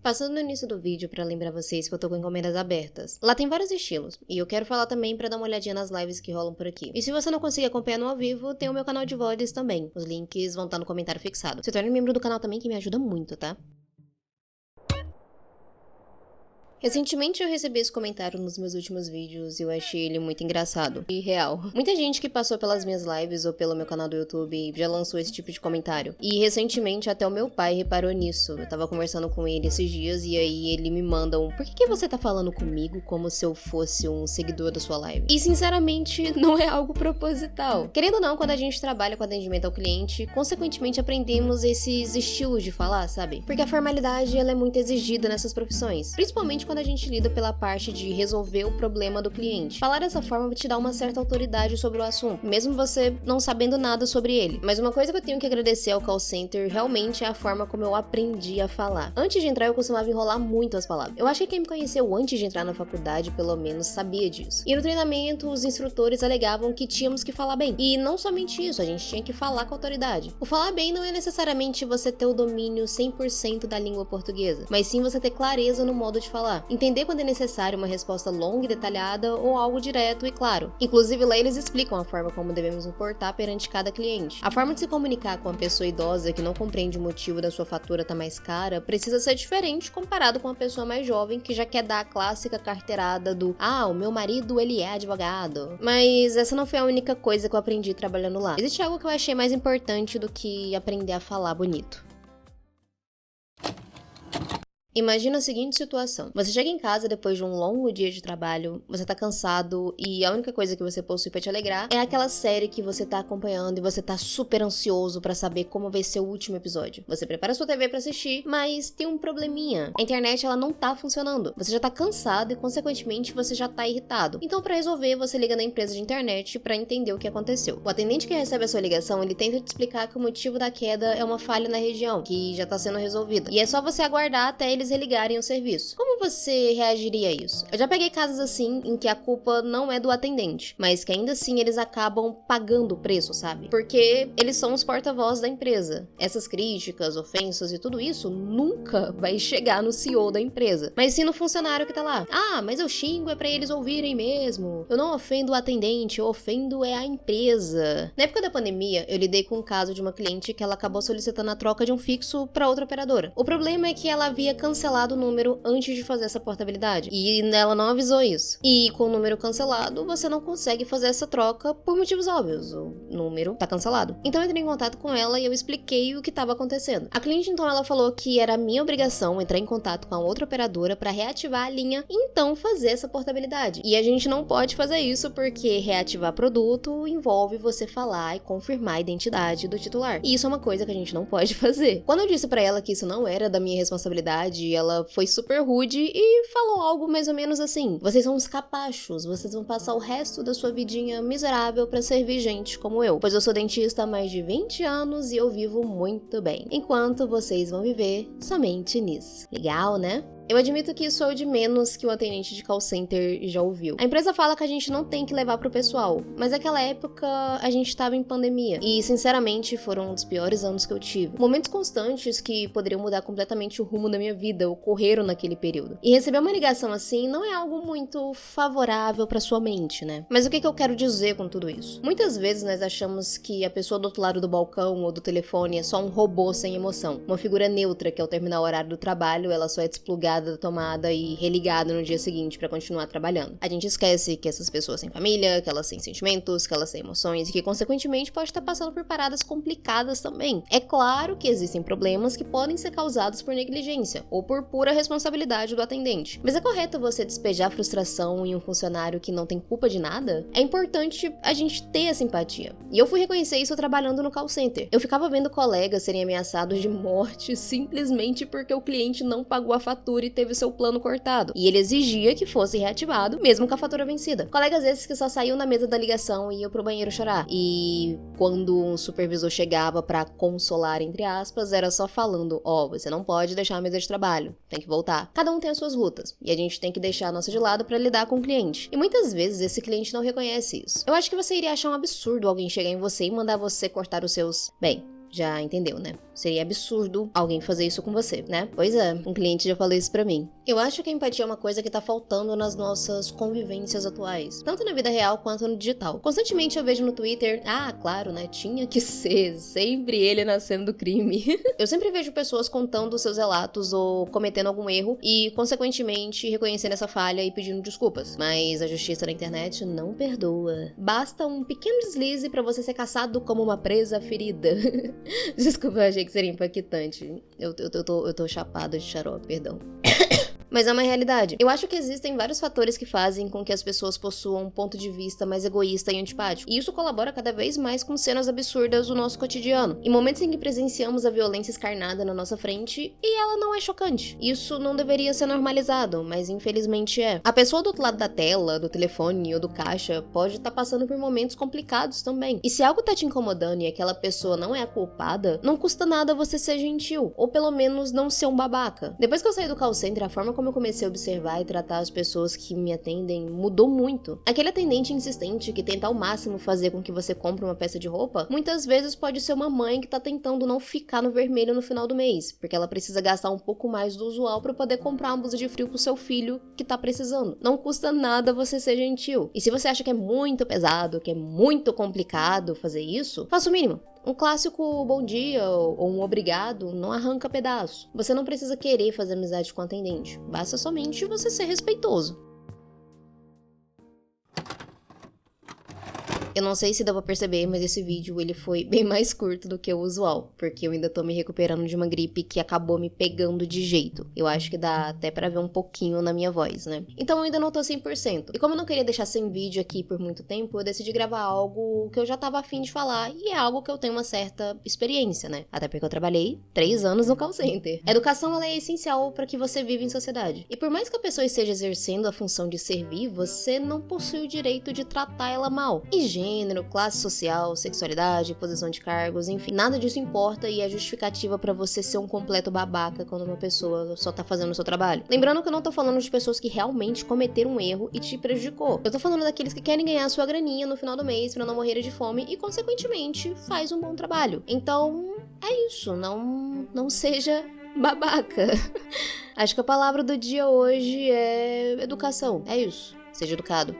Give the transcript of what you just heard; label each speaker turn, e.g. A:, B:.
A: Passando no início do vídeo pra lembrar vocês que eu tô com encomendas abertas. Lá tem vários estilos, e eu quero falar também pra dar uma olhadinha nas lives que rolam por aqui. E se você não conseguir acompanhar no ao vivo, tem o meu canal de VODs também. Os links vão estar no comentário fixado. Se torne membro do canal também, que me ajuda muito, tá? Recentemente eu recebi esse comentário nos meus últimos vídeos e eu achei ele muito engraçado e real. Muita gente que passou pelas minhas lives ou pelo meu canal do YouTube já lançou esse tipo de comentário. E recentemente até o meu pai reparou nisso. Eu tava conversando com ele esses dias e aí ele me manda um: por que você tá falando comigo como se eu fosse um seguidor da sua live? E sinceramente não é algo proposital. Querendo ou não, quando a gente trabalha com atendimento ao cliente, consequentemente aprendemos esses estilos de falar, sabe? Porque a formalidade ela é muito exigida nessas profissões. Principalmente quando a gente lida pela parte de resolver o problema do cliente. Falar dessa forma vai te dar uma certa autoridade sobre o assunto, mesmo você não sabendo nada sobre ele. Mas uma coisa que eu tenho que agradecer ao call center realmente é a forma como eu aprendi a falar. Antes de entrar eu costumava enrolar muito as palavras. Eu acho que quem me conheceu antes de entrar na faculdade pelo menos sabia disso. E no treinamento os instrutores alegavam que tínhamos que falar bem. E não somente isso, a gente tinha que falar com autoridade. O falar bem não é necessariamente você ter o domínio 100% da língua portuguesa, mas sim você ter clareza no modo de falar. Entender quando é necessário uma resposta longa e detalhada ou algo direto e claro. Inclusive lá eles explicam a forma como devemos nos portar perante cada cliente. A forma de se comunicar com uma pessoa idosa que não compreende o motivo da sua fatura tá mais cara precisa ser diferente comparado com uma pessoa mais jovem que já quer dar a clássica carteirada do o meu marido ele é advogado. Mas essa não foi a única coisa que eu aprendi trabalhando lá. Existe algo que eu achei mais importante do que aprender a falar bonito. Imagina a seguinte situação. Você chega em casa depois de um longo dia de trabalho, você tá cansado e a única coisa que você possui pra te alegrar é aquela série que você tá acompanhando e você tá super ansioso pra saber como vai ser o último episódio. Você prepara sua TV pra assistir, mas tem um probleminha. A internet ela não tá funcionando. Você já tá cansado e consequentemente você já tá irritado. Então pra resolver, você liga na empresa de internet pra entender o que aconteceu. O atendente que recebe a sua ligação, ele tenta te explicar que o motivo da queda é uma falha na região, que já tá sendo resolvida. E é só você aguardar até eles religarem o serviço. Como você reagiria a isso? Eu já peguei casos assim em que a culpa não é do atendente, mas que ainda assim eles acabam pagando o preço, sabe? Porque eles são os porta-voz da empresa. Essas críticas, ofensas e tudo isso nunca vai chegar no CEO da empresa, mas sim no funcionário que tá lá. Mas eu xingo é pra eles ouvirem mesmo. Eu não ofendo o atendente, eu ofendo é a empresa. Na época da pandemia, eu lidei com um caso de uma cliente que ela acabou solicitando a troca de um fixo pra outra operadora. O problema é que ela havia cancelado o número antes de fazer essa portabilidade. E ela não avisou isso. E com o número cancelado, você não consegue fazer essa troca por motivos óbvios. O número tá cancelado. Então eu entrei em contato com ela e eu expliquei o que estava acontecendo. A cliente então ela falou que era minha obrigação entrar em contato com a outra operadora para reativar a linha e então fazer essa portabilidade. E a gente não pode fazer isso porque reativar produto envolve você falar e confirmar a identidade do titular. E isso é uma coisa que a gente não pode fazer. Quando eu disse para ela que isso não era da minha responsabilidade, ela foi super rude e falou algo mais ou menos assim: vocês são uns capachos, vocês vão passar o resto da sua vidinha miserável pra servir gente como eu, pois eu sou dentista há mais de 20 anos e eu vivo muito bem, enquanto vocês vão viver somente nisso. Legal, né? Eu admito que isso é o de menos que o atendente de call center já ouviu. A empresa fala que a gente não tem que levar pro pessoal, mas naquela época a gente tava em pandemia e, sinceramente, foram um dos piores anos que eu tive. Momentos constantes que poderiam mudar completamente o rumo da minha vida ocorreram naquele período. E receber uma ligação assim não é algo muito favorável pra sua mente, né? Mas o que eu quero dizer com tudo isso? Muitas vezes nós achamos que a pessoa do outro lado do balcão ou do telefone é só um robô sem emoção, uma figura neutra que ao terminar o horário do trabalho ela só é desplugada da tomada e religada no dia seguinte pra continuar trabalhando. A gente esquece que essas pessoas têm família, que elas têm sentimentos, que elas têm emoções e que consequentemente pode estar passando por paradas complicadas também. É claro que existem problemas que podem ser causados por negligência ou por pura responsabilidade do atendente. Mas é correto você despejar frustração em um funcionário que não tem culpa de nada? É importante a gente ter essa empatia. E eu fui reconhecer isso trabalhando no call center. Eu ficava vendo colegas serem ameaçados de morte simplesmente porque o cliente não pagou a fatura e teve seu plano cortado, e ele exigia que fosse reativado, mesmo com a fatura vencida. Colegas esses que só saíam na mesa da ligação e iam pro banheiro chorar, e quando um supervisor chegava pra consolar, entre aspas, era só falando: você não pode deixar a mesa de trabalho, tem que voltar. Cada um tem as suas lutas, e a gente tem que deixar a nossa de lado pra lidar com o cliente. E muitas vezes esse cliente não reconhece isso. Eu acho que você iria achar um absurdo alguém chegar em você e mandar você cortar os seus... Já entendeu, né? Seria absurdo alguém fazer isso com você, né? Pois é, um cliente já falou isso pra mim. Eu acho que a empatia é uma coisa que tá faltando nas nossas convivências atuais, tanto na vida real quanto no digital. Constantemente eu vejo no Twitter, claro, né? Tinha que ser, sempre ele nascendo do crime. Eu sempre vejo pessoas contando seus relatos ou cometendo algum erro e, consequentemente, reconhecendo essa falha e pedindo desculpas. Mas a justiça na internet não perdoa. Basta um pequeno deslize pra você ser caçado como uma presa ferida. Desculpa, eu achei que seria impactante. Eu tô chapada de xarope, perdão. Mas é uma realidade. Eu acho que existem vários fatores que fazem com que as pessoas possuam um ponto de vista mais egoísta e antipático. E isso colabora cada vez mais com cenas absurdas do nosso cotidiano. Em momentos em que presenciamos a violência escarnada na nossa frente e ela não é chocante. Isso não deveria ser normalizado, mas infelizmente é. A pessoa do outro lado da tela, do telefone ou do caixa pode estar passando por momentos complicados também. E se algo tá te incomodando e aquela pessoa não é a culpada, não custa nada você ser gentil, ou pelo menos não ser um babaca. Depois que eu saí do call center, a forma como eu comecei a observar e tratar as pessoas que me atendem mudou muito. Aquele atendente insistente que tenta ao máximo fazer com que você compre uma peça de roupa, muitas vezes pode ser uma mãe que tá tentando não ficar no vermelho no final do mês, porque ela precisa gastar um pouco mais do usual para poder comprar uma blusa de frio pro seu filho que tá precisando. Não custa nada você ser gentil. E se você acha que é muito pesado, que é muito complicado fazer isso, faça o mínimo. Um clássico bom dia ou um obrigado não arranca pedaço. Você não precisa querer fazer amizade com o atendente. Basta somente você ser respeitoso. Eu não sei se dá pra perceber, mas esse vídeo ele foi bem mais curto do que o usual, porque eu ainda tô me recuperando de uma gripe que acabou me pegando de jeito. Eu acho que dá até pra ver um pouquinho na minha voz, né? Então eu ainda não tô 100%. E como eu não queria deixar sem vídeo aqui por muito tempo, eu decidi gravar algo que eu já tava afim de falar, e é algo que eu tenho uma certa experiência, né? Até porque eu trabalhei 3 anos no call center. A educação, ela é essencial pra que você viva em sociedade. E por mais que a pessoa esteja exercendo a função de servir, você não possui o direito de tratar ela mal. E gênero, classe social, sexualidade, posição de cargos, enfim, nada disso importa e é justificativa pra você ser um completo babaca quando uma pessoa só tá fazendo o seu trabalho. Lembrando que eu não tô falando de pessoas que realmente cometeram um erro e te prejudicou. Eu tô falando daqueles que querem ganhar sua graninha no final do mês pra não morrer de fome e, consequentemente, faz um bom trabalho. Então, é isso, não seja babaca. Acho que a palavra do dia hoje é educação. É isso. Seja educado.